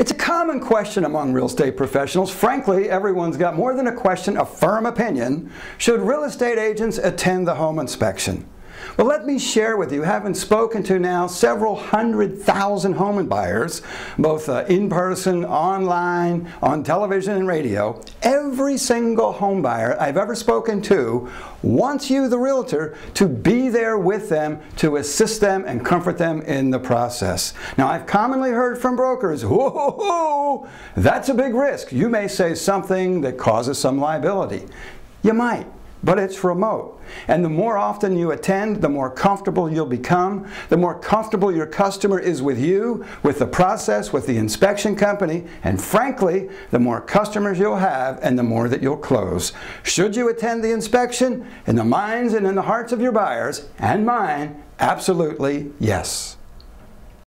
It's a common question among real estate professionals. Frankly, everyone's got more than a question, a firm opinion. Should real estate agents attend the home inspection? Well, let me share with you, having spoken to now several 100,000 home buyers, both in person, online, on television and radio, every single home buyer I've ever spoken to wants you, the realtor, to be there with them to assist them and comfort them in the process. Now, I've commonly heard from brokers, whoa, that's a big risk. You may say something that causes some liability. You might. But it's remote. And the more often you attend, the more comfortable you'll become, the more comfortable your customer is with you, with the process, with the inspection company, and frankly, the more customers you'll have and the more that you'll close. Should you attend the inspection? In the minds and in the hearts of your buyers, and mine, absolutely yes.